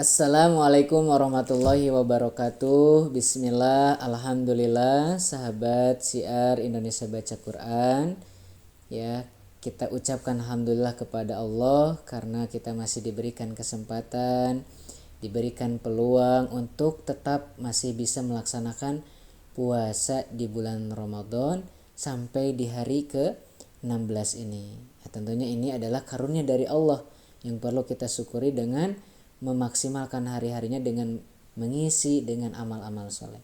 Assalamualaikum warahmatullahi wabarakatuh. Bismillah, alhamdulillah, sahabat Syiar Indonesia Baca Quran. Ya, kita ucapkan alhamdulillah kepada Allah karena kita masih diberikan kesempatan, diberikan peluang untuk tetap masih bisa melaksanakan puasa di bulan Ramadan sampai di hari ke-16 ini. Ya, tentunya ini adalah karunia dari Allah yang perlu kita syukuri dengan memaksimalkan hari-harinya dengan mengisi dengan amal-amal soleh.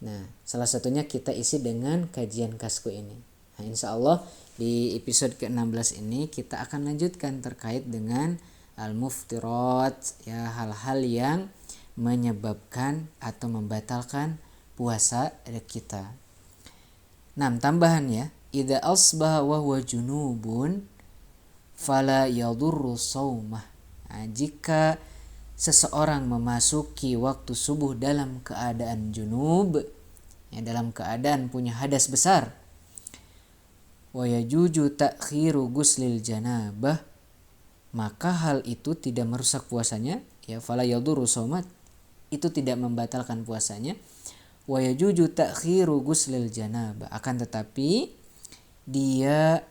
Nah, salah satunya kita isi dengan kajian kasku ini. Nah, insya Allah di episode ke-16 ini kita akan lanjutkan terkait dengan al-muftirat, ya, hal-hal yang menyebabkan atau membatalkan puasa kita. Nah, tambahan ya, idza asbaha wa huwa junubun fala yadurru shaumah. Nah, jika seseorang memasuki waktu subuh dalam keadaan junub, ya, dalam keadaan punya hadas besar, wa yajuju ta'khiru guslil janabah, maka hal itu tidak merusak puasanya, ya, fala yadurru shaumat, itu tidak membatalkan puasanya. Wa yajuju ta'khiru guslil janabah, akan tetapi dia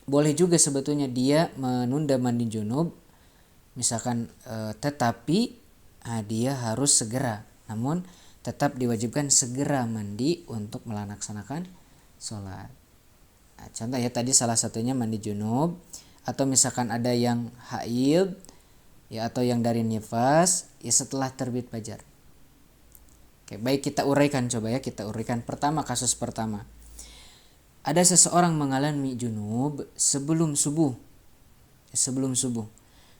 boleh juga sebetulnya dia menunda mandi junub, misalkan tetapi dia harus segera, namun tetap diwajibkan segera mandi untuk melaksanakan sholat. Nah, contoh ya tadi salah satunya mandi junub, atau misalkan ada yang haid, ya, atau yang dari nifas, ya, setelah terbit fajar. Oke, baik, kita uraikan, coba ya kita uraikan. Pertama, kasus pertama. Ada seseorang mengalami junub sebelum subuh.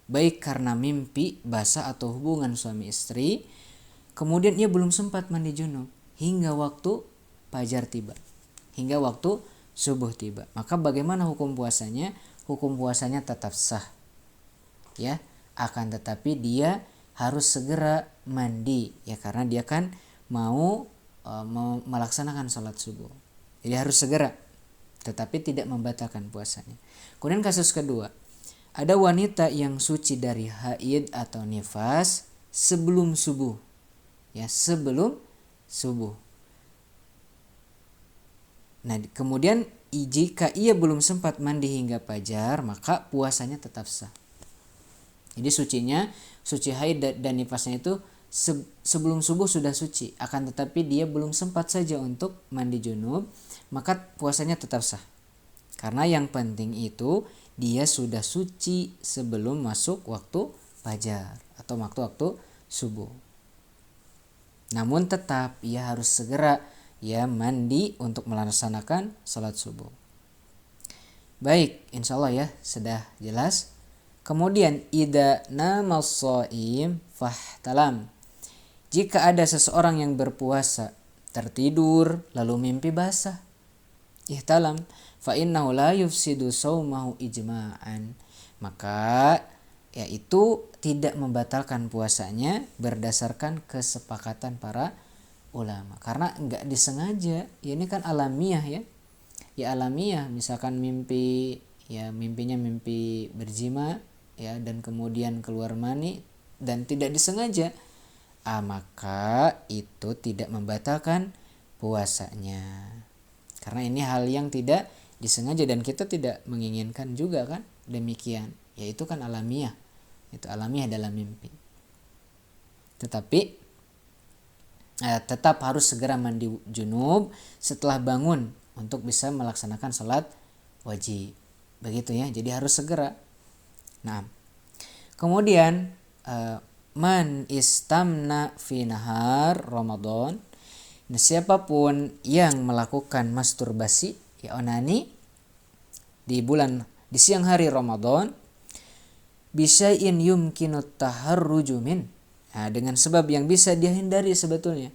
Baik karena mimpi basah atau hubungan suami istri, kemudian ia belum sempat mandi junub hingga waktu fajar tiba, hingga waktu subuh tiba. Maka bagaimana hukum puasanya? Hukum puasanya tetap sah, ya. Akan tetapi dia harus segera mandi, ya, karena dia kan mau melaksanakan sholat subuh. Jadi harus segera, tetapi tidak membatalkan puasanya. Kemudian kasus kedua, ada wanita yang suci dari haid atau nifas sebelum subuh, ya, sebelum subuh. Nah, kemudian jika ia belum sempat mandi hingga fajar, maka puasanya tetap sah. Jadi suci haid dan nifasnya itu sebelum subuh sudah suci, akan tetapi dia belum sempat saja untuk mandi junub, maka puasanya tetap sah. Karena yang penting itu dia sudah suci sebelum masuk waktu fajar atau waktu subuh. Namun tetap ia harus segera, ya, mandi untuk melaksanakan salat subuh. Baik, insya Allah ya sudah jelas. Kemudian idza namas shaim fahtalam. Jika ada seseorang yang berpuasa tertidur lalu mimpi basah, ihtalam fa innahu la yufsidu shaumahu ijma'an, maka yaitu tidak membatalkan puasanya berdasarkan kesepakatan para ulama, karena enggak disengaja. Ya, ini kan alamiah, ya. Ya, alamiah, misalkan mimpi, ya, mimpinya mimpi berjima, ya, dan kemudian keluar mani dan tidak disengaja, maka itu tidak membatalkan puasanya. Karena ini hal yang tidak disengaja dan kita tidak menginginkan juga kan demikian. Ya, itu kan alamiah. Itu alamiah dalam mimpi. Tetapi tetap harus segera mandi junub setelah bangun untuk bisa melaksanakan sholat wajib. Begitu ya. Jadi harus segera. Nah, kemudian man istamna fi nahar Ramadan. Nah, siapapun yang melakukan masturbasi, ya, onani di siang hari Ramadan, bisyai'in yumkinut taharruju min, dengan sebab yang bisa dia hindari sebetulnya,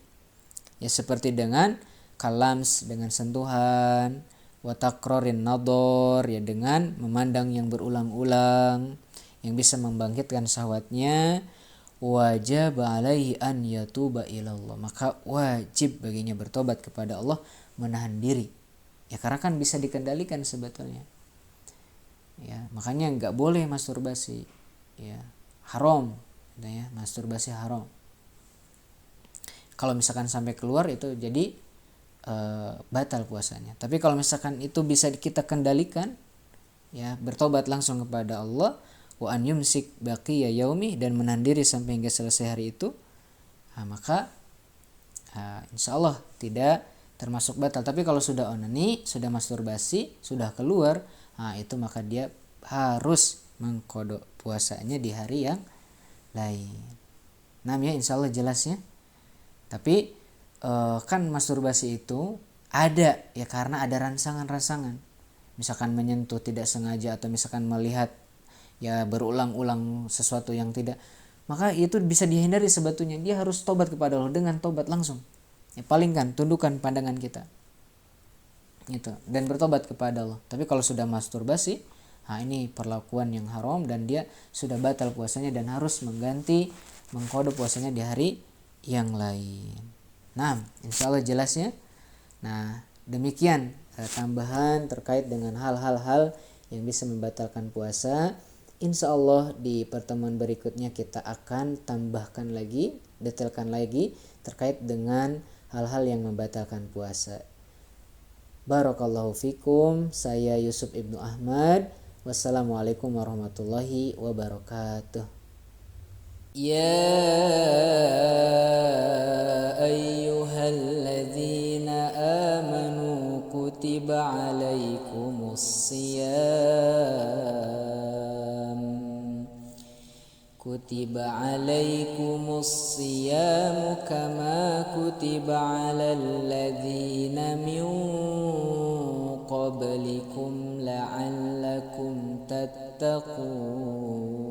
ya, seperti dengan kalams, dengan sentuhan, wa takrorin nador, ya, dengan memandang yang berulang-ulang yang bisa membangkitkan syahwatnya, wajib alaihi an yatuba ilallah, maka wajib baginya bertobat kepada Allah, menahan diri, ya, karena kan bisa dikendalikan sebetulnya, ya, makanya nggak boleh masturbasi, ya, haram, gitu ya, masturbasi haram. Kalau misalkan sampai keluar itu jadi batal puasanya. Tapi kalau misalkan itu bisa kita kendalikan, ya bertobat langsung kepada Allah, wa an yumsik baqiya yaumi, dan menahan diri sampai hingga selesai hari itu, maka insya Allah tidak termasuk batal. Tapi kalau sudah onani, sudah masturbasi, sudah keluar, itu maka dia harus mengkodok puasanya di hari yang lain. Nah ya, insya Allah jelasnya. Tapi kan masturbasi itu ada ya karena ada rangsangan-rangsangan. Misalkan menyentuh tidak sengaja, atau misalkan melihat ya berulang-ulang sesuatu yang tidak, maka itu bisa dihindari sebetulnya. Dia harus tobat kepada Allah dengan tobat langsung. Ya palingkan, tundukkan pandangan kita. Gitu, dan bertobat kepada Allah. Tapi kalau sudah masturbasi, ini perlakuan yang haram dan dia sudah batal puasanya dan harus mengkodok puasanya di hari yang lain. Nah, insya Allah jelasnya. Nah, demikian tambahan terkait dengan hal-hal yang bisa membatalkan puasa. Insya Allah di pertemuan berikutnya kita akan tambahkan lagi, detailkan lagi terkait dengan hal-hal yang membatalkan puasa. Barakallahu fikum. Saya Yusuf Ibnu Ahmad. Wassalamualaikum warahmatullahi wabarakatuh. Ya ayyuhalladzina amanu kutiba alaikumus siyam kama kutiba alal ladzina min qablikum la'allakum tattaqun.